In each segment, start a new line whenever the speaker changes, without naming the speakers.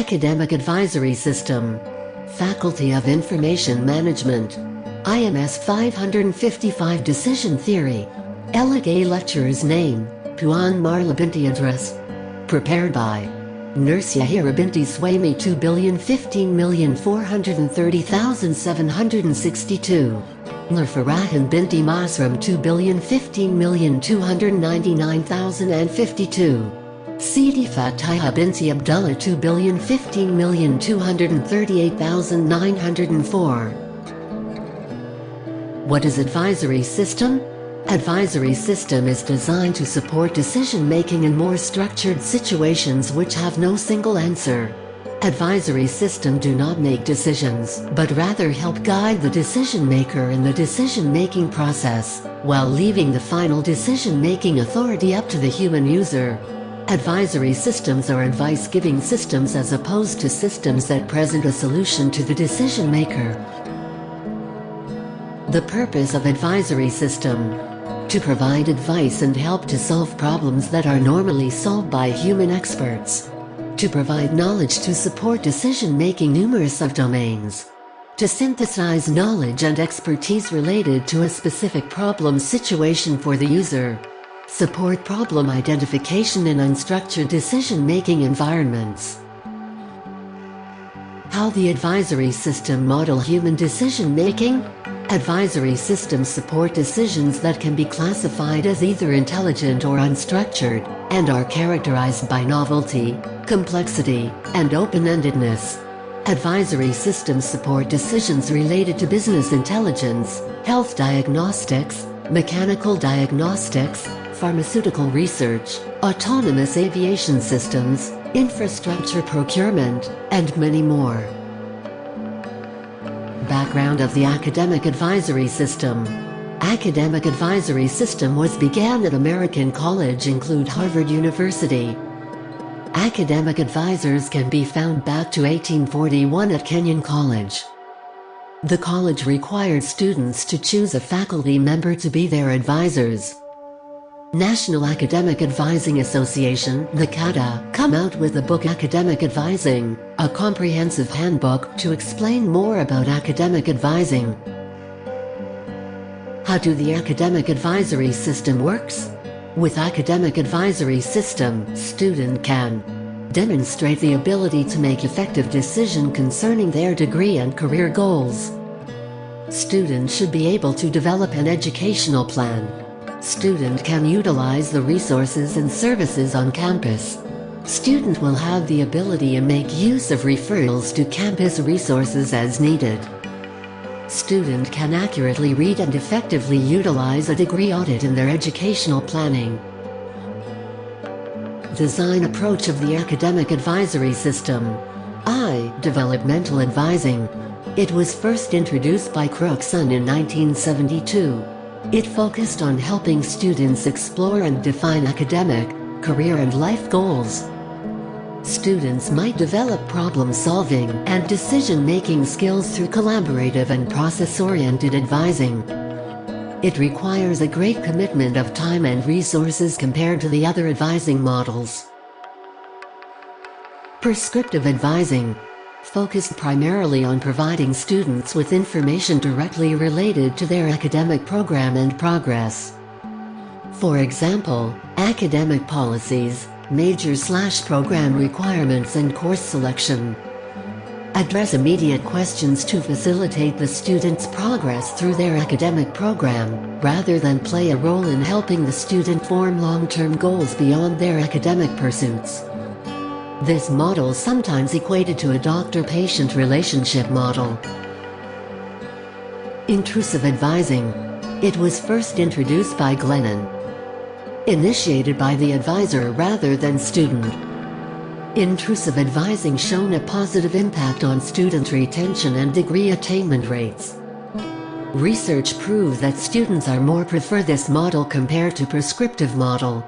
Academic Advisory System. Faculty of Information Management. IMS 555 Decision Theory. LA Lecturer's Name, Puan Marla Binti Address. Prepared by Nurse Yahira Binti Swami 2,015,430,762. Nur Farahan Binti Masram 2,015,299,052. Sidi Fatiha Binti Abdullah 2,015,238,904. What is advisory system? Advisory system is designed to support decision-making in more structured situations which have no single answer. Advisory system do not make decisions, but rather help guide the decision-maker in the decision-making process, while leaving the final decision-making authority up to the human user. Advisory systems are advice-giving systems as opposed to systems that present a solution to the decision-maker. The purpose of advisory system: to provide advice and help to solve problems that are normally solved by human experts. To provide knowledge to support decision-making numerous subdomains. To synthesize knowledge and expertise related to a specific problem situation for the user. Support problem identification in unstructured decision-making environments. How the advisory system model human decision-making? Advisory systems support decisions that can be classified as either intelligent or unstructured, and are characterized by novelty, complexity, and open-endedness. Advisory systems support decisions related to business intelligence, health diagnostics, mechanical diagnostics, pharmaceutical research, autonomous aviation systems, infrastructure procurement, and many more. Background of the Academic Advisory System. Academic Advisory System began at American College include Harvard University. Academic advisors can be found back to 1841 at Kenyon College. The college required students to choose a faculty member to be their advisors. National Academic Advising Association, NACADA, come out with the book Academic Advising, a comprehensive handbook to explain more about academic advising. How do the academic advisory system works? With academic advisory system, student can demonstrate the ability to make effective decision concerning their degree and career goals. Student should be able to develop an educational plan. Student can utilize the resources and services on campus. Student will have the ability to make use of referrals to campus resources as needed. Student can accurately read and effectively utilize a degree audit in their educational planning. Design approach of the academic advisory system. Developmental advising. It was first introduced by Crookston in 1972. It focused on helping students explore and define academic, career and life goals. Students might develop problem-solving and decision-making skills through collaborative and process-oriented advising. It requires a great commitment of time and resources compared to the other advising models. Prescriptive advising. Focused primarily on providing students with information directly related to their academic program and progress. For example, academic policies, major/program requirements and course selection. Address immediate questions to facilitate the student's progress through their academic program, rather than play a role in helping the student form long-term goals beyond their academic pursuits. This model sometimes equated to a doctor-patient relationship model. Intrusive advising. It was first introduced by Glennon. Initiated by the advisor rather than student. Intrusive advising shown a positive impact on student retention and degree attainment rates. Research proves that students are more prefer this model compared to prescriptive model.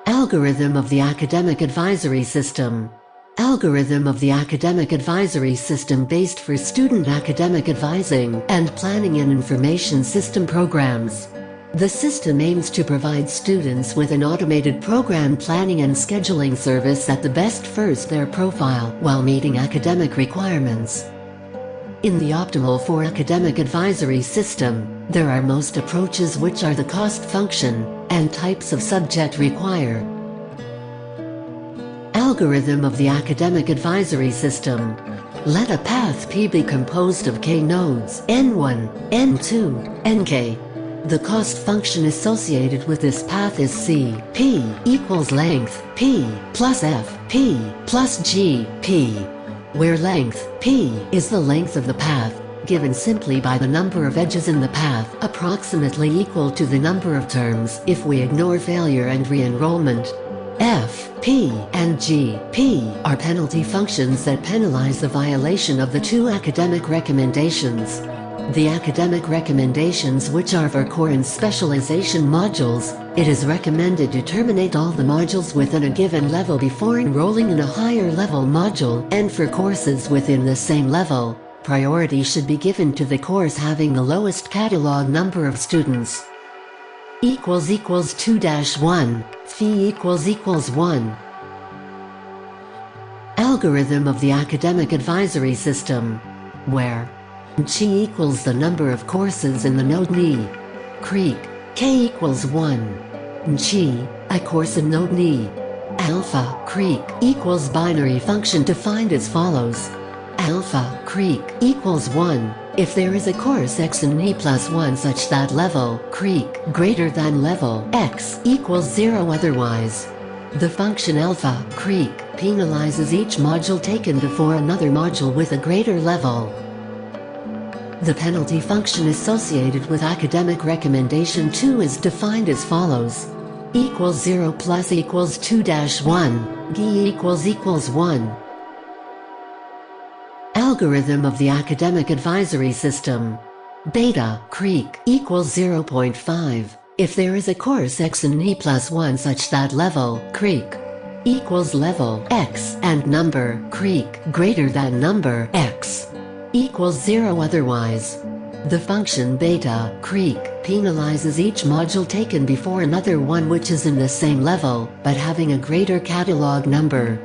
Algorithm of the academic advisory system. Algorithm of the academic advisory system based for student academic advising and planning and information system programs. The system aims to provide students with an automated program planning and scheduling service that the best fits their profile while meeting academic requirements. In the optimal for academic advisory system, there are most approaches which are the cost function and types of subject required. Algorithm of the academic advisory system. Let a path P be composed of k nodes N1, N2, Nk. The cost function associated with this path is C, P equals length, P plus F, P plus G, P, where length, P, is the length of the path, given simply by the number of edges in the path, approximately equal to the number of terms if we ignore failure and re-enrollment. F, P, and G, P are penalty functions that penalize the violation of the two academic recommendations. The academic recommendations, which are for core and specialization modules, it is recommended to terminate all the modules within a given level before enrolling in a higher level module, and for courses within the same level, priority should be given to the course having the lowest catalog number of students. Equals 2-1, phi equals 1. Algorithm of the academic advisory system, where Chi equals the number of courses in the node Ni. Creek, K equals 1. Chi, a course in node Ni. Alpha, Creek equals binary function defined as follows. Alpha, Creek equals 1. If there is a course X in Ni plus 1 such that level, Creek, greater than level, X equals 0 otherwise. The function alpha, Creek, penalizes each module taken before another module with a greater level. The penalty function associated with academic recommendation 2 is defined as follows. Equals 0 plus equals 2-1, G equals 1. Algorithm of the academic advisory system. Beta, Creek, equals 0.5. If there is a course X in Ni plus 1 such that level, Creek, equals level X and number, Creek, greater than number X, equals 0 otherwise. The function beta, Creek, penalizes each module taken before another one which is in the same level, but having a greater catalog number.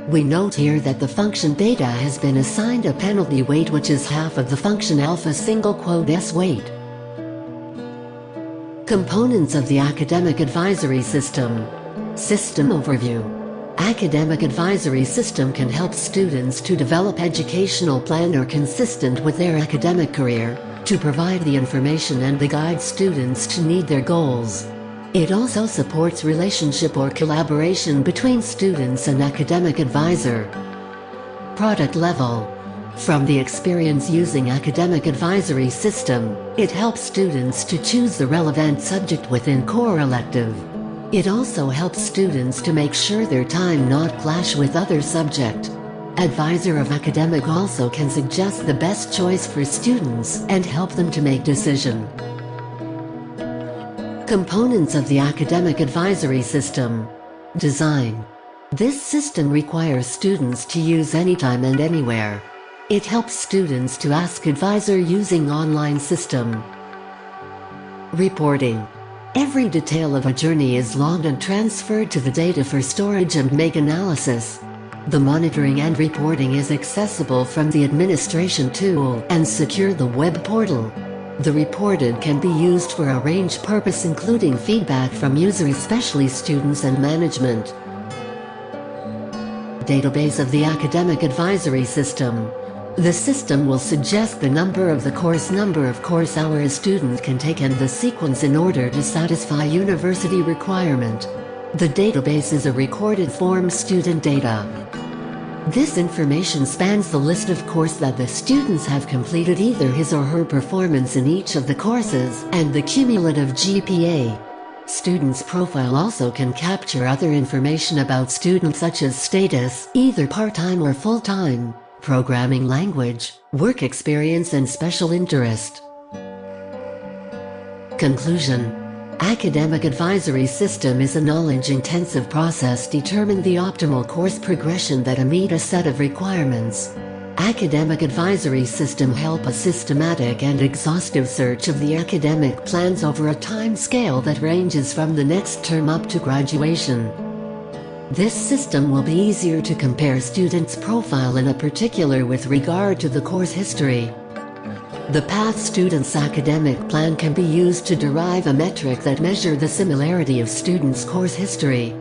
We note here that the function beta has been assigned a penalty weight which is half of the function alpha s weight. Components of the academic advisory system. System overview. Academic advisory system can help students to develop educational plan or consistent with their academic career, to provide the information and the guide students to meet their goals. It also supports relationship or collaboration between students and academic advisor. Product level. From the experience using academic advisory system, it helps students to choose the relevant subject within core elective. It also helps students to make sure their time not clash with other subject. Advisor of academic also can suggest the best choice for students and help them to make decision. Components of the academic advisory system. Design. This system requires students to use anytime and anywhere. It helps students to ask advisor using online system. Reporting. Every detail of a journey is logged and transferred to the data for storage and make analysis. The monitoring and reporting is accessible from the administration tool and secure the web portal. The reported can be used for a range purpose including feedback from users, especially students and management. Database of the academic advisory system. The system will suggest the number of the course hours student can take and the sequence in order to satisfy university requirement. The database is a recorded form student data. This information spans the list of courses that the students have completed, either his or her performance in each of the courses, and the cumulative GPA. Students' profile also can capture other information about students such as status, either part-time or full-time, programming language, work experience and special interest. Conclusion. Academic advisory system is a knowledge-intensive process determine the optimal course progression that meet a set of requirements. Academic Advisory System help a systematic and exhaustive search of the academic plans over a time scale that ranges from the next term up to graduation. This system will be easier to compare students' profile in a particular with regard to the course history. The path student's academic plan can be used to derive a metric that measures the similarity of students' course history.